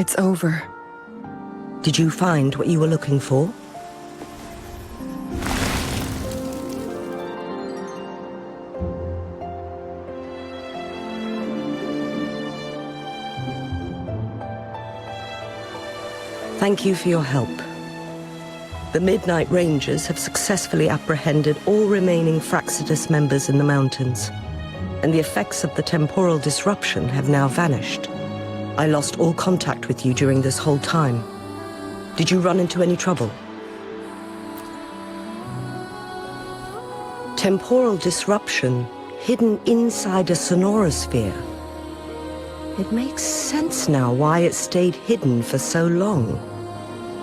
It's over. Did you find what you were looking for? Thank you for your help. The Midnight Rangers have successfully apprehended all remaining Fractsidus members in the mountains, and the effects of the temporal disruption have now vanished. I lost all contact with you during this whole time. Did you run into any trouble? Temporal disruption hidden inside a sonorosphere. It makes sense now why it stayed hidden for so long.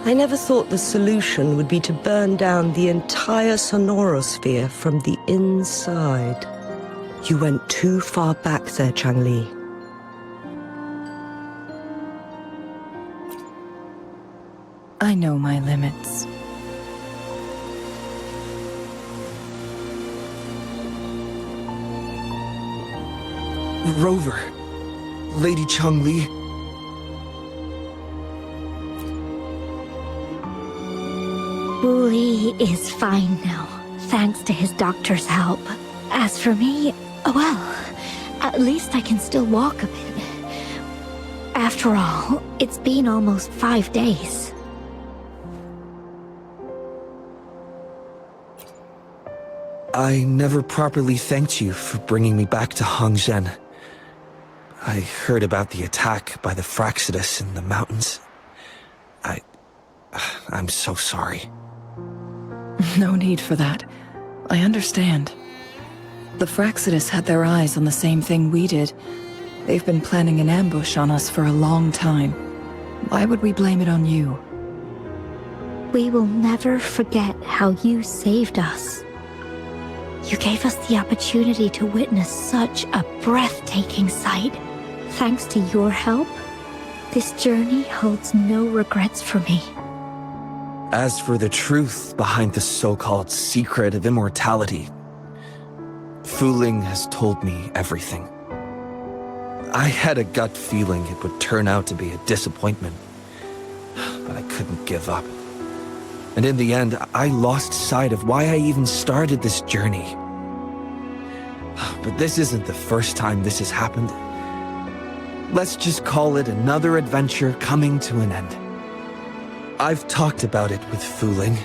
I never thought the solution would be to burn down the entire sonorosphere from the inside. You went too far back there, Changli. I know my limits. Rover, Lady Changli. Wooly is fine now, thanks to his doctor's help. As for me, well, at least I can still walk a bit. After all, it's been almost 5 days. I never properly thanked you for bringing me back to Hongzhen. I heard about the attack by the Fractsidus in the mountains. I'm so sorry. No need for that. I understand. The Fractsidus had their eyes on the same thing we did. They've been planning an ambush on us for a long time. Why would we blame it on you? We will never forget how you saved us. You gave us the opportunity to witness such a breathtaking sight. Thanks to your help, this journey holds no regrets for me. As for the truth behind the so-called secret of immortality, Fu Ling has told me everything. I had a gut feeling it would turn out to be a disappointment, but I couldn't give up. And in the end, I lost sight of why I even started this journey. But this isn't the first time this has happened. Let's just call it another adventure coming to an end. I've talked about it with Fu Ling.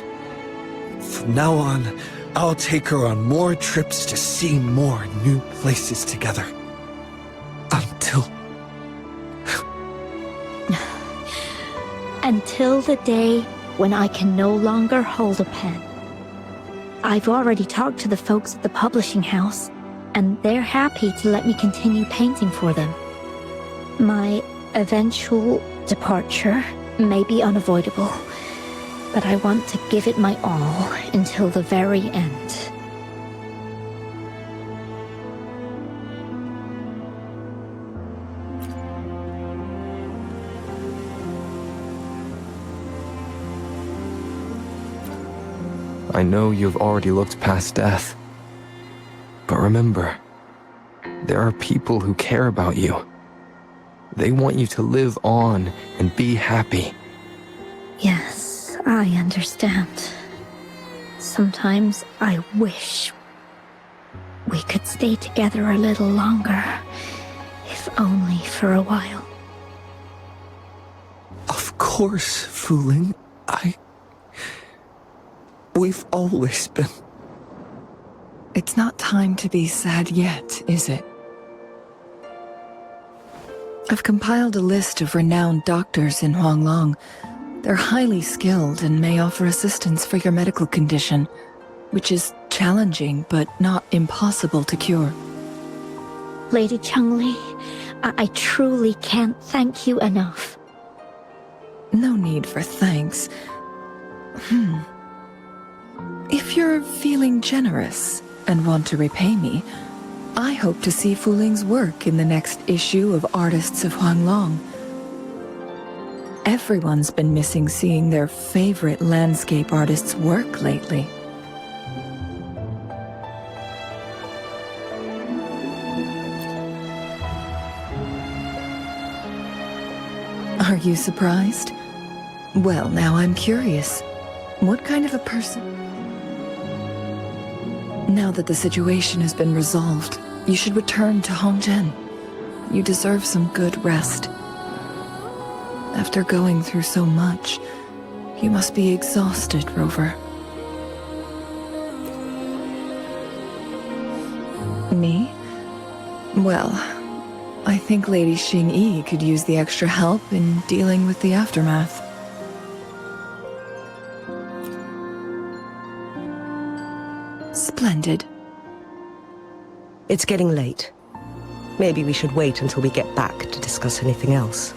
From now on, I'll take her on more trips to see more new places together. Until... Until the day when I can no longer hold a pen. I've already talked to the folks at the publishing house, and they're happy to let me continue painting for them. My eventual departure may be unavoidable, but I want to give it my all until the very end. I know you've already looked past death. But remember, there are people who care about you. They want you to live on and be happy. Yes, I understand. Sometimes I wish we could stay together a little longer, if only for a while. Of course, Fu Ling. We've always been... It's not time to be sad yet, is it? I've compiled a list of renowned doctors in Huanglong. They're highly skilled and may offer assistance for your medical condition, which is challenging but not impossible to cure. Lady Changli, I truly can't thank you enough. No need for thanks. If you're feeling generous and want to repay me, I hope to see Fu Ling's work in the next issue of Artists of Huanglong. Everyone's been missing seeing their favorite landscape artists work lately. Are you surprised? Well, now I'm curious. What kind of a person? Now that the situation has been resolved, you should return to Hongzhen. You deserve some good rest. After going through so much, you must be exhausted, Rover. Me? Well, I think Lady Xing-Yi could use the extra help in dealing with the aftermath. Splendid. It's getting late. Maybe we should wait until we get back to discuss anything else.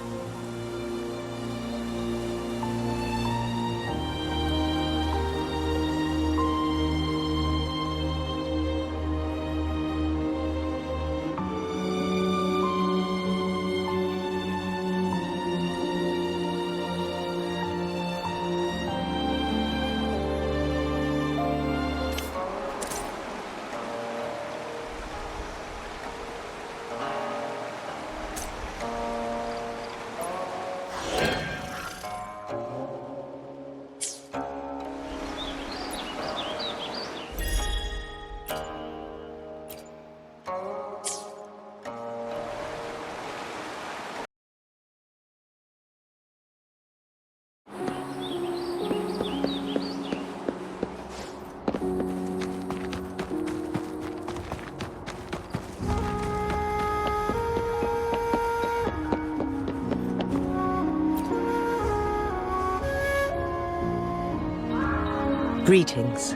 Greetings.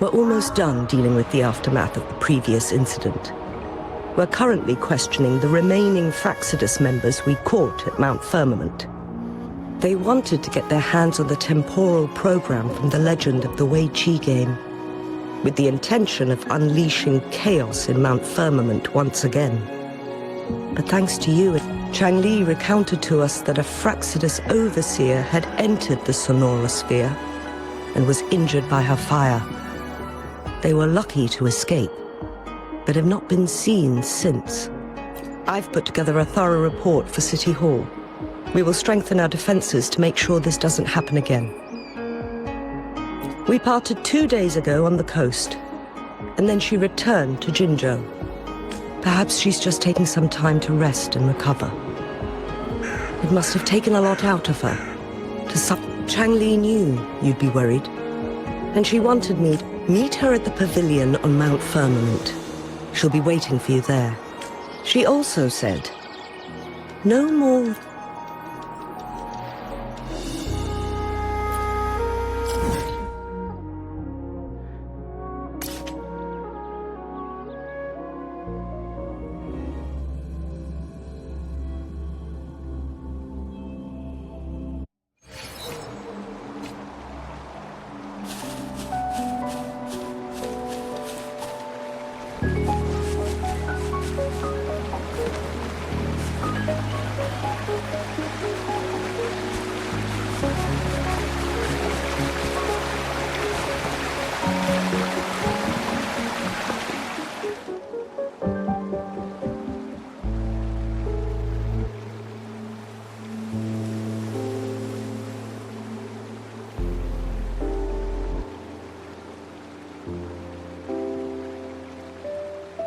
We're almost done dealing with the aftermath of the previous incident. We're currently questioning the remaining Fractsidus members we caught at Mount Firmament. They wanted to get their hands on the temporal program from the legend of the Wei-Chi game, with the intention of unleashing chaos in Mount Firmament once again. But thanks to you, Changli recounted to us that a Fractsidus overseer had entered the Sonora Sphere and was injured by her fire. They were lucky to escape, but have not been seen since. I've put together a thorough report for City Hall. We will strengthen our defenses to make sure this doesn't happen again. We parted 2 days ago on the coast, and then she returned to Jinzhou. Perhaps she's just taking some time to rest and recover. It must have taken a lot out of her. Changli knew you'd be worried, and she wanted me to meet her at the pavilion on Mount Firmament. She'll be waiting for you there. She also said, no more...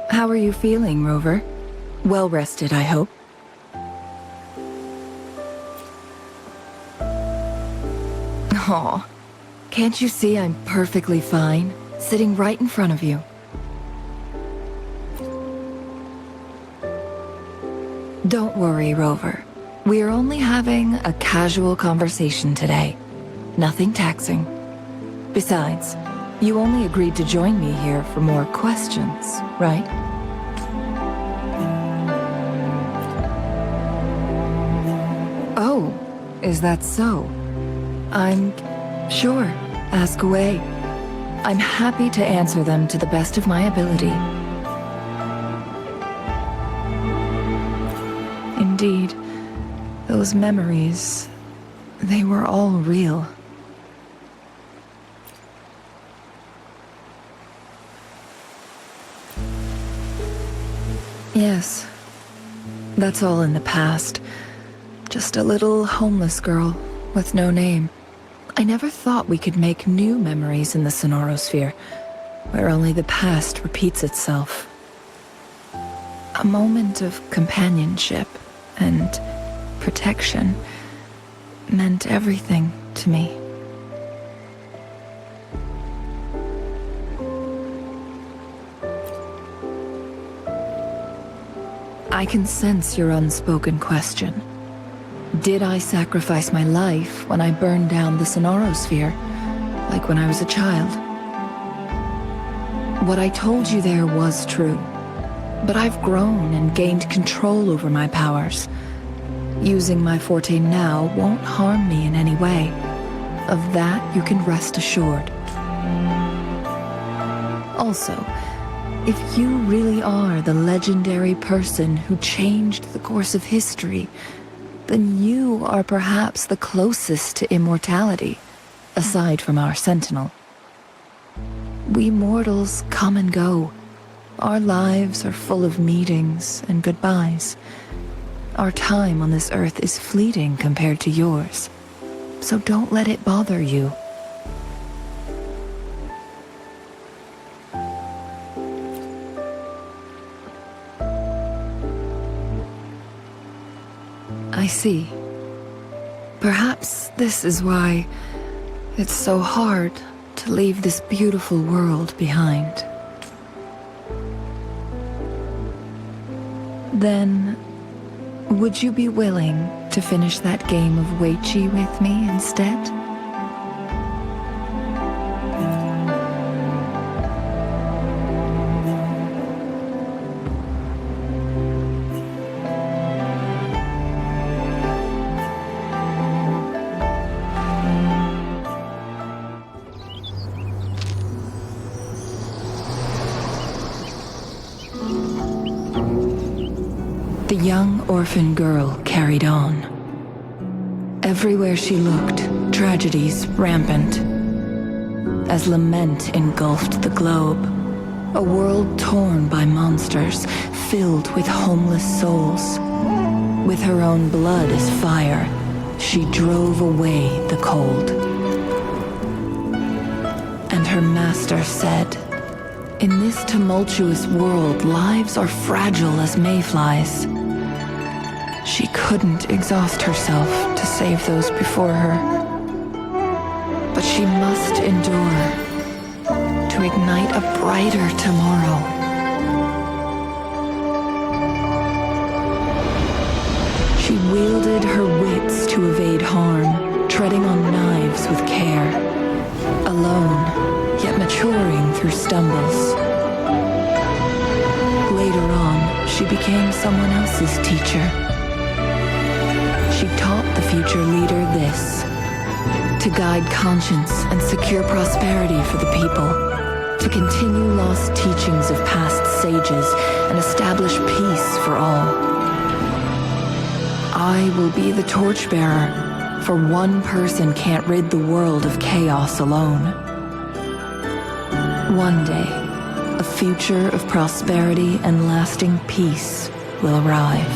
How are you feeling, Rover? Well rested, I hope. Aw, can't you see I'm perfectly fine, sitting right in front of you? Don't worry, Rover. We are only having a casual conversation today. Nothing taxing. Besides, you only agreed to join me here for more questions, right? Oh, is that so? I'm sure. Ask away. I'm happy to answer them to the best of my ability. Indeed, those memories, they were all real. Yes, that's all in the past. just a little homeless girl with no name. I never thought we could make new memories in the Sonorosphere, where only the past repeats itself. A moment of companionship and protection meant everything to me. I can sense your unspoken question. Did I sacrifice my life when I burned down the Sonorosphere, like when I was a child? What I told you there was true, but I've grown and gained control over my powers. Using my forte now won't harm me in any way. Of that you can rest assured. Also, if you really are the legendary person who changed the course of history, then you are perhaps the closest to immortality, aside from our sentinel. We mortals come and go. Our lives are full of meetings and goodbyes. Our time on this earth is fleeting compared to yours, so don't let it bother you. I see. Perhaps this is why it's so hard to leave this beautiful world behind. Then, would you be willing to finish that game of Weiqi with me instead? The young orphan girl carried on. Everywhere she looked, tragedies rampant. As lament engulfed the globe, a world torn by monsters, filled with homeless souls. With her own blood as fire, she drove away the cold. And her master said, "In this tumultuous world, lives are fragile as mayflies." She couldn't exhaust herself to save those before her. But she must endure to ignite a brighter tomorrow. She wielded her wits to evade harm, treading on knives with care. Alone, yet maturing through stumbles. Later on, she became someone else's teacher. She taught the future leader this: to guide conscience and secure prosperity for the people, to continue lost teachings of past sages and establish peace for all. I will be the torchbearer, for one person can't rid the world of chaos alone. One day, a future of prosperity and lasting peace will arrive.